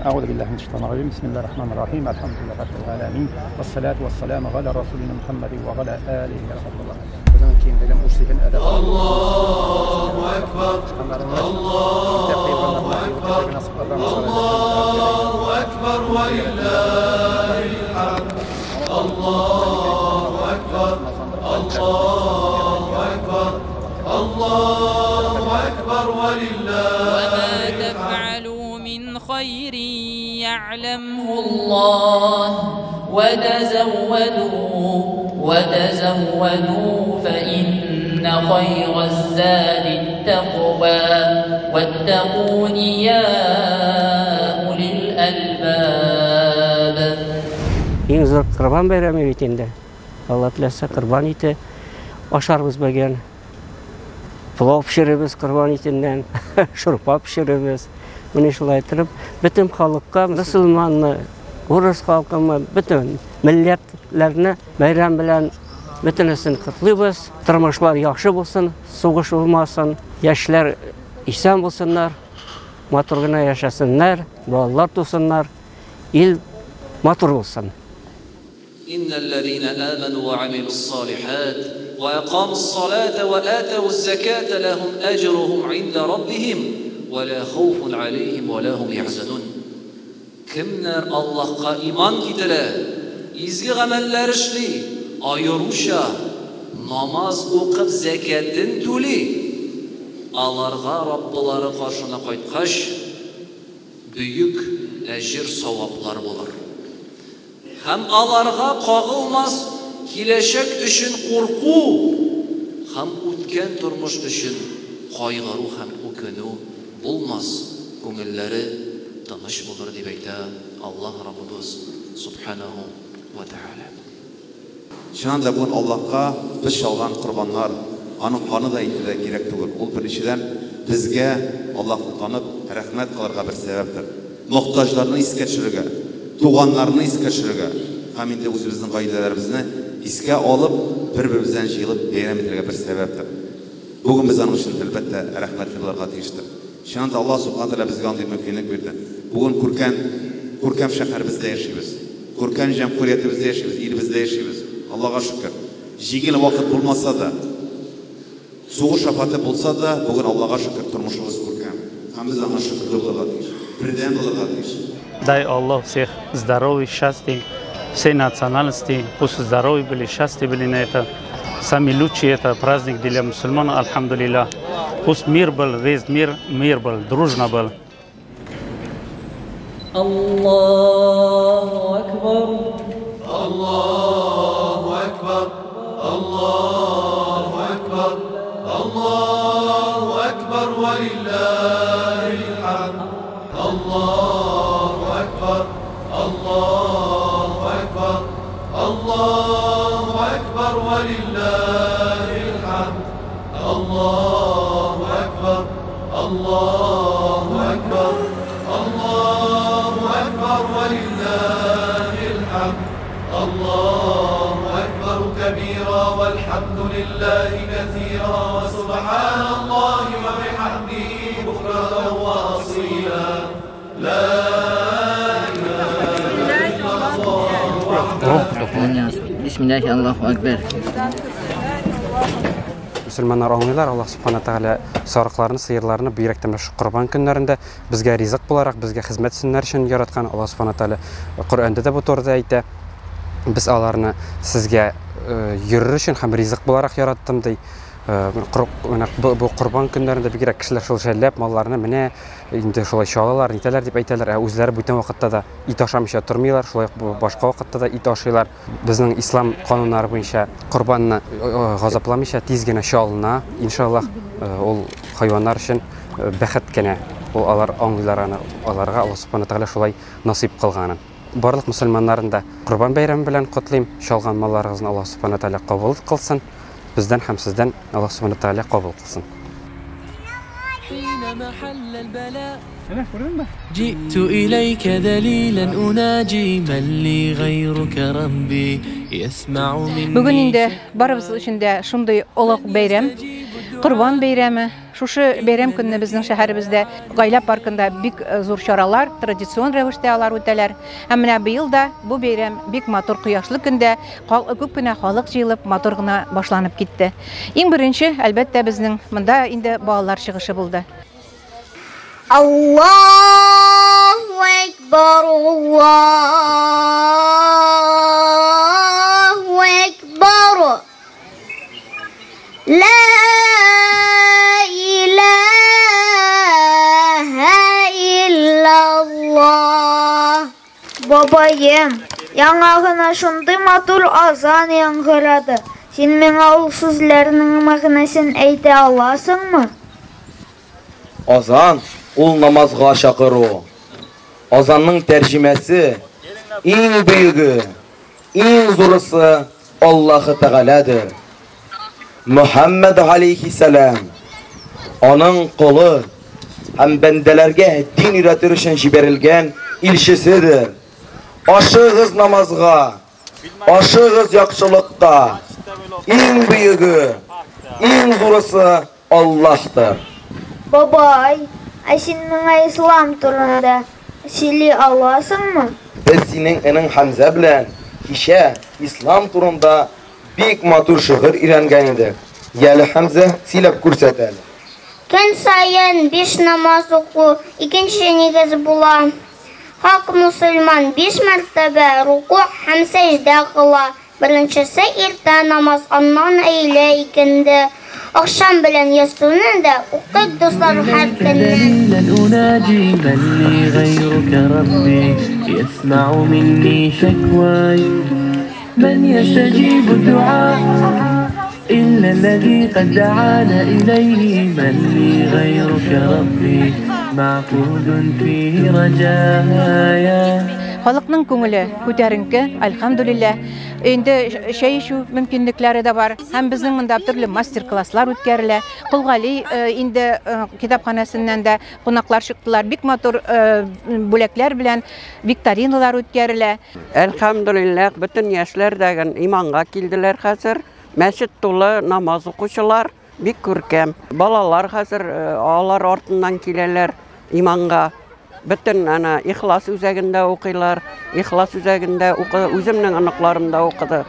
أعوذ بالله من الشيطان الرجيم. بسم الله الرحمن الرحيم. الحمد لله رب العالمين والصلاة والسلام على رسولنا محمد وعلى آله وصحبه الله. الله أكبر. الله أكبر ولله الحمد. الله أكبر. الله أكبر. الله أكبر ولله. وما تفعلوا من خير يعلمه الله وتزودوا فإن خير الزاد التقوى واتقون يا أولي الألباب. Ең зор Құрбан байрамы бетінде. Алла тілесе құрбан еті ашарбыз бәген. Плов пішірібіз құрбан етінден, шұрпа пішірібіз. Мұны шылай тұрып, бүтін халыққа, мұсылманны, орыс халқыма, бүтін милләтләрні байрам білән бүтінісін құтлыбыз. Тұрмышлар яқшы болсын, соғыш болмасын, яшьләр исән болсыннар, матур гына яшасыннар, балалар тусыннар, ил матур болсын. إن الذين آمنوا وعملوا الصالحات وأقاموا الصلاة وآتوا الزكاة لهم أجرهم عند ربهم ولا خوف عليهم ولا هم يحزنون. Kimler Allah'a iman kitire, izgi ameller işli, ayırmışa, namaz okup zekatın tuli, alarga Rabbiları karşına koytkaş, büyük ecir savaplar bular. Hem alarga kağılmaz, kileşek üçün korku, hem utken turmuş üçün kaygıru hem ukunu bulmaz. Көңілләре тыныш булыр дип әйтә Аллаһ Раббыбыз Субханаһу ва Тааля. Шунда бүген Аллаһка без шалган курбаннар, аның каны да әйтергә кирәк түгел. Ул беренчедән безгә Аллаһны танып, рәхмәт кылырга бер сәбәптер. Мохтаҗларны искә төшерергә, туганнарны искә төшерергә, һәм инде үзебезнең гаиләләребезне искә алып, бер-беребездән җыелып бәйрәм итәргә бер сәбәптер. Бүген без аның өчен әлбәттә рәхмәт кылырга тиештер. Шунда Аллаһ Субханаһу ва Тааля безгә андый мөмкинлек бирде. Бүген күркәм шәһәребездә яшибез. Күркәм җәмгыятебездә яшибез, илебездә яшибез. Аллаһка шөкер. Җиңел вакыт булмаса да, сугыш афаты булса да, бүген Аллаһка шөкер тормышыбыз күркәм. Һәм без аңа шөкерле булырга тиеш. Бердәм булырга тиеш. Дай Аллах всех здоровья, счастья, всей национальности, пусть здоровы были, счастья были на это. Самый лучший это праздник для мусульман, альхамдулилlah. Пусть мир был, весь мир был, дружно был. Аллаху акбар. Аллаху акбар. Аллаху акбар. Аллаху акбар валиллахил хамд. Аллаху акбар. Аллаху акбар. Аллаху акбар валиллахил хамд. Аллаху акбар. Аллаху акбар. Аллаху акбар валиллахил хамд. Аллаху акбар кабира вальхамдулиллахи катира ва субханаллахи ва бихамдихи букратан ва асила. لا Bismillah, Allahu Akbar. Müslümanlar oğullar Allah Subhanahu Taala sarıqlarını, sıyırlarını buyrakdan Qurban günlərində bizə rizq bularaq, bizə xidmət etsinlər üçün yaratqan Allah Subhanahu Taala Qur'anda da bu torda aytdı. Biz alarını sizə yürür üçün həm rizq bularaq yaratdım dey. Bu Qurban günlərində bir kişilər şol şəllәп mallarını mənə indi şolay şalalar, nitələr deyib aytırlar. Özləri бүтән вакытта да ит ашамыйча тормыйлар, шулай башка вакытта да ит ашыйлар. Безнең ислам кануннары буенча Qurbanны газапламыйча тиз генә шалына. Иншаллах ул хайваннар өчен бәхет кенә. Ул алар аңлыйлар аны, аларга Аллаһ Субханаһу Тааля шулай насыйп кылганын. Барлык мусульманнарны да Qurban бәйрәме белән котлыйм. Шалган малларыгызны Аллаһ Субханаһу Тааля кабул кылсын. Bizden hem sizden Allah Subhanahu Teala kabul kılsın. جئت إليك ذليلا أناجي من لي غيرك ربي Bugün inde barımız içinde şunday olaq beyram, Qurban beyrami, шушы бәйрәм көнне безнең шәһәребездә гаилә паркында бик зур чаралар, традицион рәвештә алар үтәләр. Һәм менә быел да бу бәйрәм бик матур кояшлы көндә күп кенә халык җыелып матур гына башланып китте. Иң беренче, әлбәттә, безнең монда инде балалар чыгышы булды. Аллаһу акбар, Аллаһу акбар. La ilahe illallah. Babayım, яңагына шундый матур азан яңгырады. Син миңа ул сүзләрнең мәгънәсен әйтә аласыңмы? Азан ул намазга чакыру. Азанның тәрҗемәсе иң бөйеге, иң зурысы Аллаһ Тәгаләдер. Мөхәммәд алейхиссалам аның кулы һәм бәндәләргә дин өйрәтер өчен җибәрелгән илчеседер. Ашыгыз намазга, ашыгыз яхшылыкка. Иң бөйеге, иң зурысы Аллаһтыр. Бабай, син миңа ислам турында сөйли аласыңмы? Без синең энең Хәмзә белән кичә ислам турында бик матур шигырь өйрәнгән идек. Яле Хәмзә сөйләп күрсәт әле. Көн сайын 5 намаз уку икенче нигез була. Хак мусульман 5 мәртәбә руку һәм сәҗдә кыла. Беренчесе иртә намаз, аннан әйлә икенде. Акшам белән ястуны да укый дуслар һәр көнне. من يستجيب الدعاء إلا الذي قد دعانا إليه من لي غيرك ربي معقود فيه رجايا. Халыкның күңеле күтәренке, әлхәмдүлилләһ. Инде шәй ишу мөмкинлекләре дә бар. Һәм безнең монда төрле мастер-класслар үткәрелә. Кулгали инде китапханасыннан да кунаклар чыктылар. Бик матур бүләкләр белән викториналар үткәрелә. Әлхәмдүлилләһ, бөтен яшьләр дә иманга килделәр хәзер. Мәчет тулы, намаз укучылар, бик күркәм. Балалар хәзер алар артыннан киләләр иманга. Бөтен ана ихлас үзәгендә укыйлар, ихлас үзәгендә укыды, үземнең аныкларымда укыды.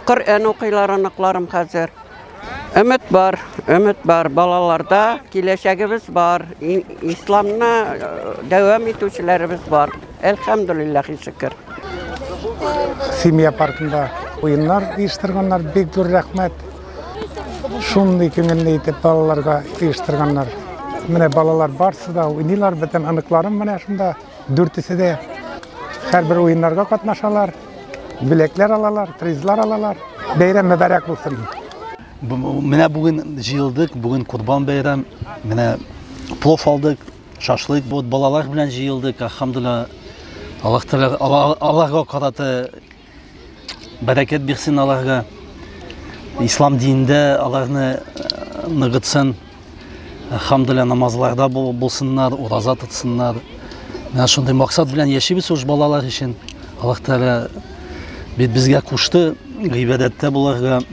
Коръән укыйлар аныкларым хәзер. Өмет бар, балаларда киләчәгебез бар, исламны дәвам итүчеләребез бар. Әлхәмдүлилләһ, шөкер. Семья паркында уеннар оештырганнар, бик зур рәхмәт. Шундый күңелле итеп балаларга оештырганнар. Менә балалар барсы да уйныйлар, бөтен аныкларым менә шунда, дүртесе дә һәрбер уеннарга катнашалар, бүләкләр алалар, призлар алалар. Бәйрәм мөбарәк булсын. Менә бүген җыелдык, бүген Курбан бәйрәм, менә плов алдык, шашлык, балалар белән җыелдык, әлхәмдүлилләһ. Аллаһка караты бәрәкәт бирсен аларга. Ислам динендә аларны ныгытсын. Әлхәмдүлилләһ, намазларда булсыннар, ураза тотсыннар. Менә шундый максат белән яшибез уж балалар өчен. Аллаһ Тәгалә бит безгә кушты гыйбадәттә буларга.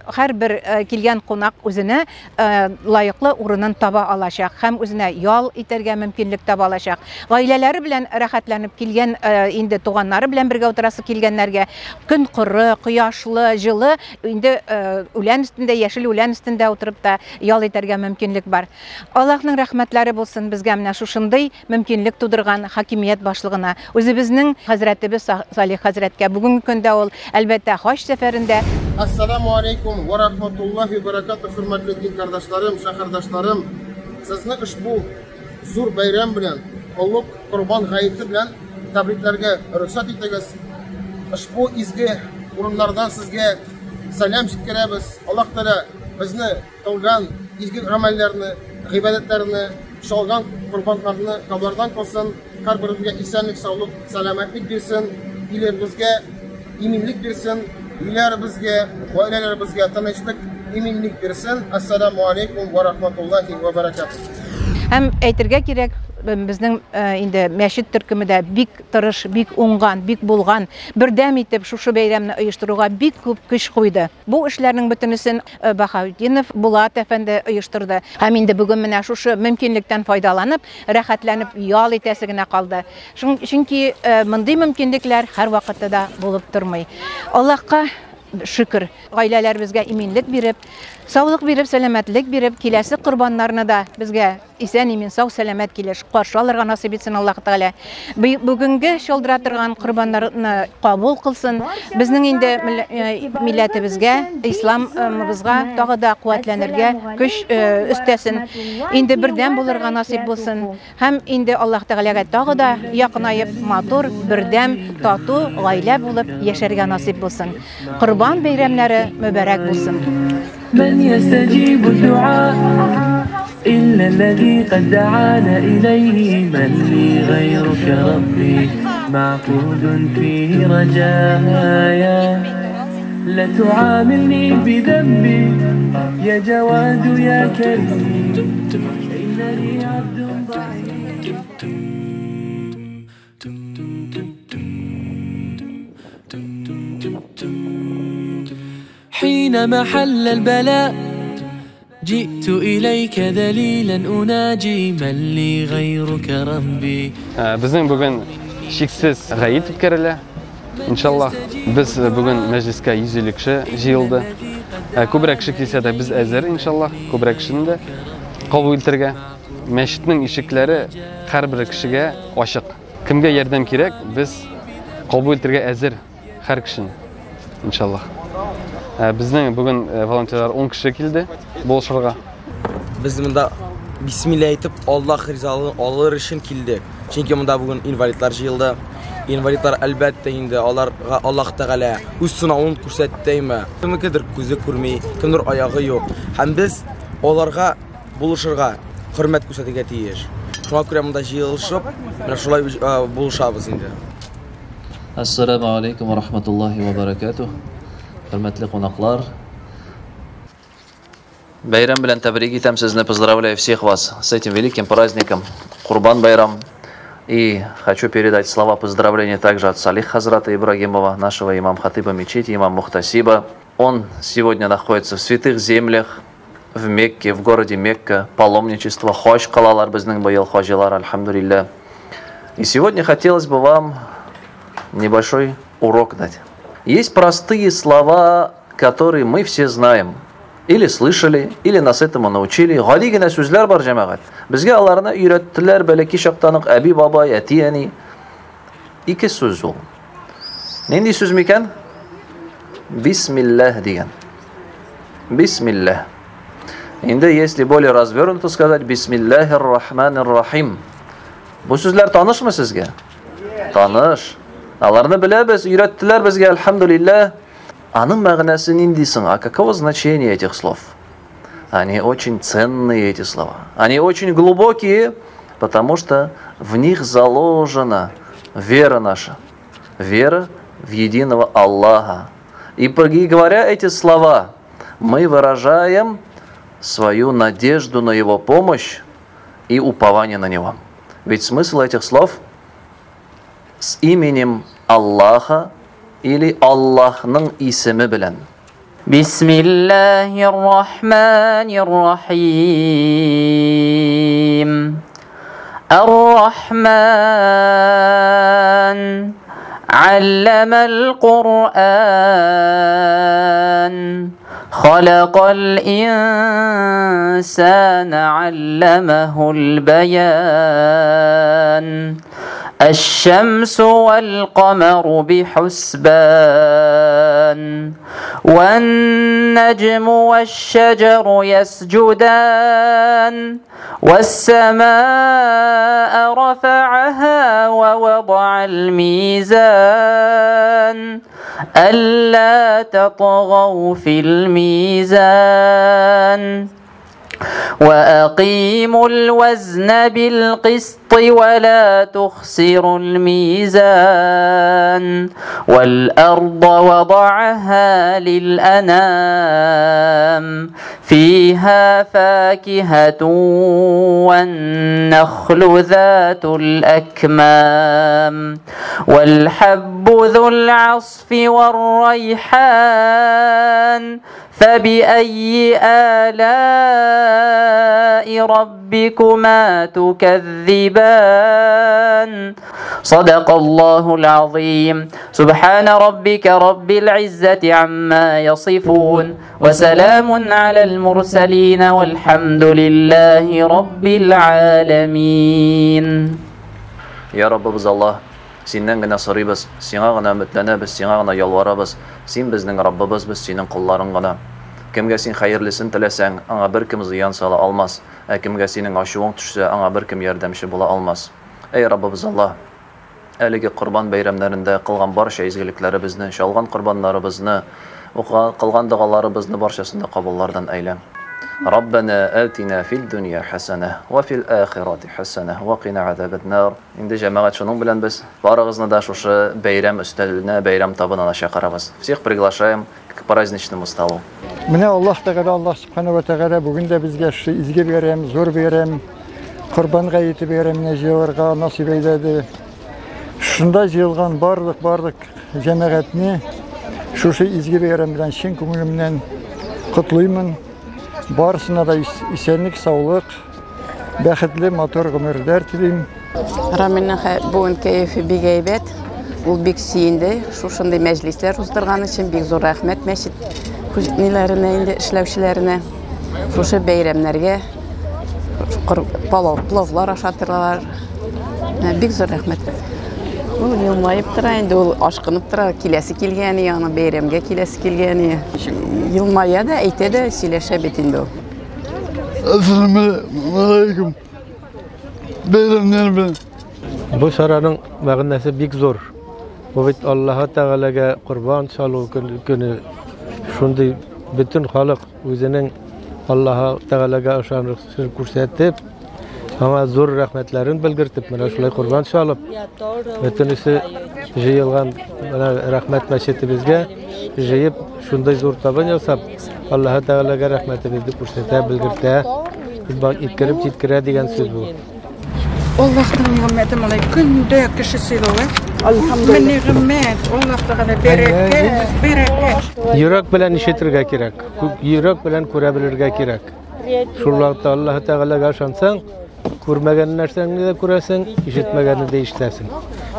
Һәрбер килгән кунак үзенә лаеклы урынын таба алачак һәм үзенә ял итәргә мөмкинлек таба алачак. Гаиләләре белән рәхәтләнеп килгән инде туганнары белән бергә утырасы килгәннәргә көн коры, кояшлы, җылы инде үлән өстендә, яшел үлән өстендә утырып та ял итәргә мөмкинлек бар. Аллаһның рәхмәтләре булсын безгә менә шушындый мөмкинлек тудырган хакимият башлыгына, үзебезнең хәзрәтебез Салих хәзрәткә. Бүгенге көндә ул әлбәттә хаҗ сәфәрендә. Ассаламу алейкум ва рахматуллахи ва баракатуһ, хөрмәтле дин кардәшләрем, шәһәрдәшләрем. Сезне ушбу зур бәйрәм белән, Улуг Курбан гаете белән тәбрикләргә рөхсәт итегез. Ушбу изге урыннардан сезгә салам җиткерәбез. Аллаһ Тәгалә безне кылган изге гамәлләрне, гыйбадәтләрне, шалган курбаннарны кабулдан кылсын. Һәрберегезгә исәнлек, саулык, сәламәтлек бирсен. Илебезгә иминлек бирсен. Үйләребезгә, гаиләләребезгә тынычлык, иминлек бирсен. Ассаламу алейкум ва рахматуллахи ва баракатуһ. Һәм әйтергә кирәк, безнең инде мәчет төркемендә бик тырыш, бик уңган, бик булган, бердәм итеп шушы бәйрәмне оештыруга бик күп көч куйды. Бу эшләрнең бөтенесен Баһаутдинов Булат әфәнде оештырды. Һәм инде бүген менә шушы мөмкинлектән файдаланып, рәхәтләнеп ял итәсе генә калды. Чөнки мондый мөмкинлекләр һәр вакытта да булып тормый. Аллаһка шөкер, гаиләләребезгә иминлек биреп, саулык биреп, сәламәтлек биреп, киләсе корбаннарны да безгә исән имин сау сәламәт килеш каршы алырга насыйп итсен Аллаһ Тәгалә. Бүгенге шылдыра торган корбаннарны кабул кылсын. Безнең инде милләтебезгә, исламыбызга тагы да куәтләнергә көч өстәсен. Инде бердәм булырга насыйп булсын. Һәм инде Аллаһ Тәгаләгә тагы да якынайып, матур, бердәм, тату гаилә булып яшәргә насыйп булсын. Корбан бәйрәмнәре мөбарәк булсын. من يستجيب الدعاء إلا الذي قد دعانا إليه من لي غيرك ربي معقود فيه رجايا لا تعاملني بذنبي يا جواد يا كريم إنني عبد ضعيف حين محل البلاء جئت إليك ذليلا أناجي من لي غيرك ربي. Bizning bugun cheksiz g'ayib o'tkazildi. Inshaalloh biz bugun majlisga 150 kishi jiyildi. Ko'proq kishi kelsa da biz azar inshaalloh ko'proq kishini da qabul etilgan. Masjidning eshiklari har bir kishiga ochiq. Kimga yordam kerak biz qabul etilgan azar har kishini inshaalloh. Bizning bugun volontyorlar 10 kishi keldi bo'lishirga. Biz bunda bismillah aytib Alloh rizoligi olish uchun keldik. Chunki bunda bugun invalidlar jiyildi. Invalidlar albatta endi ularga Alloh Taala o'z sinovini ko'rsatdimi? Kimnikidir ko'zi ko'rmay, kimdir oyog'i yo'q. Ham biz ularga bo'lishirga hurmat ko'rsatishga tegish. Shunga ko'ra bunda jiyilishib, mana shulay bo'lishamiz endi. Assalomu alaykum va rahmatullohi va barakatuh. Hörmətli qonaqlar, bayram bilan tabrik etam sizni, поздравляю всех вас с этим великим праздником, Курбан Байрам. И хочу передать слова поздравления также от Салих Хазрата Ибрагимова, нашего имам-хатиба мечети, имам Мухтасиба. Он сегодня находится в святых землях, в Мекке, в городе Мекка, паломничество, хож калалар bizning быйыл хожилар, альхамдулилля. И сегодня хотелось бы вам небольшой урок дать. Есть простые слова, которые мы все знаем, или слышали, или нас этому научили. Гадигина сүзләр бар җәмәгать. Безгә аларны өйрәттеләр, бәлки чактан әби бабай, әти, әни. Ике сүз ул. Нинди сүз микән? Бисмиллах дигән. Бисмиллах. Инде если более развернуто сказать Бисмиллахир-рахманир-рахим. Бу сүзләр танышмы сезгә? Таныш. Аларны беләбез, өйрәттеләр безгә, альхамдулилlah. Аның мәгънәсе нинди соң? А каково значение этих слов? Они очень ценные, эти слова. Они очень глубокие, потому что в них заложена вера наша. Вера в единого Аллаха. И говоря эти слова, мы выражаем свою надежду на Его помощь и упование на Него. Ведь смысл этих слов с именем Аллаха или Аллахның исеме белән. Бисмиллахир-рахманир-рахим. Ар-рахман. علم القرآن خلق الإنسان علمه البيان الشمس والقمر بحسبان والنجم والشجر يسجدان والسماء رفعها ووضع الميزان ألا تطغوا في الميزان وأقيموا الوزن بالقسط ولا تخسروا الميزان والأرض وضعها للأنام فيها فاكهة والنخل ذات الأكمام والحب ذو العصف والريحان فبأي آلاء ربكما تكذبان صدق الله العظيم سبحان ربك رب العزة عما يصفون وسلام على المرسلين والحمد لله رب العالمين يا رب بز الله Синнән генә сорыйбыз, сиңа гына өметләнәбез, сиңа гына ялварабыз. Син безнең Раббыбыз, без синең кулларың гына. Кемгә син хәерлесен теләсәң, аңа беркем зыян сала алмас. Ә кемгә синең ачуың төшсә, аңа беркем ярдәмче була алмас. Эй Раббыбыз Аллаһ, әлеге Курбан бәйрәмнәрендә кылган барча изгелекләребезне, шалган курбаннарыбызны, кылган дугаларыбызны барчасын да кабуллардан әйлә. ربنا آتنا في الدنيا حسنة وفي الآخرة حسنة وقنا عذاب النار. Инде җәмәгать шуның белән без барыгызны да шушы бәйрәм өстәленә, бәйрәм табынына чакырабыз. Всех приглашаем к праздничному столу. Менә Аллаһ Тәгалә, Аллаһ Субхану ва Тәгалә бүген дә безгә шу изге бәйрәм, зур бәйрәм, Курбан гаете бәйрәменә җыелырга насыйп әйтде. Шунда җыелган барлык җәмәгатьне шушы изге бәйрәм белән чын күңелемнән котлыймын. Барысына да исәнлек, саулык, бәхетле, матур гомерләр телим. Раминның бүген кәефе бик әйбәт. Ул бик сөенде. Шушындай мәҗлесләр уздырган өчен бик зур рәхмәт мәчет хуҗаларына, инде эшләүчеләренә. Шушы бәйрәмнәргә пловлар ашатырлар. Бик зур рәхмәт. Ул елмайып тора инде, ул ашкынып тора, киләсе килгәне, яңа бәйрәмгә киләсе килгәне. Елмая да, әйтә дә, сөйләшә бит инде ул. Ассаламу алейкум. Бәйрәмнәр белән. Бу шараның мәгънәсе бик зур. Бу бит Аллаһ Тәгаләгә курбан чалу көне. Шундый бөтен халык үзенең Аллаһ Тәгаләгә ышанысын күрсәтеп, аңа зур рәхмәтләрен белгертеп, менә шулай курбан чалып, бөтенесе җыелган рәхмәт мәчетебезгә җыеп, шундай зур табын ясап, Аллаһ Тәгаләгә рәхмәтебезне күрсәтә, белгертә, иткереп җиткерә дигән сүз бу. Аллаһның нигъмәте малай көндә кеше сыйлавы. Алхамдулилlah. Нигъмәт, Аллаһ Тәгалә бәрәкәт. Йөрәк белән ишетергә кирәк, йөрәк белән күрә белергә кирәк. Шуллакта Аллаһ Тәгаләгә ышансаң, күрмәгән нәрсәңне дә күрәсең, ишетмәгәнне дә ишетәсең.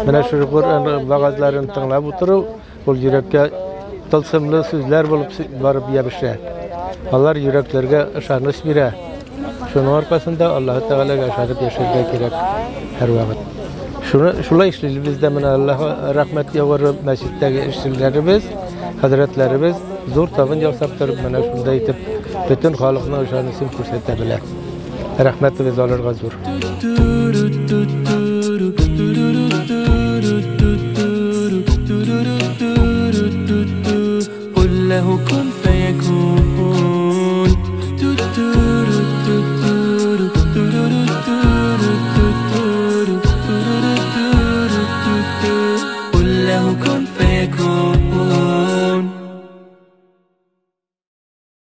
Менә шу Кур'ан вагазларын тыңлап утыру, ул йөрәккә тылсымлы сүзләр булып барып ябыша. Алар йөрәкләргә ышаныч бирә. Шуның аркасында Аллаһ Тәгаләгә ышанып яшәргә кирәк һәр вакыт. Шулай эшлибез бездә менә Аллаһ рәхмәт ягыры мәчеттәге эшчеләребез, хәзрәтләребез зур табын ясап торып, менә шунда итеп бөтен халыкның ышанысын күрсәтә белә. Рәхмәтебез алырга зур. قل له كن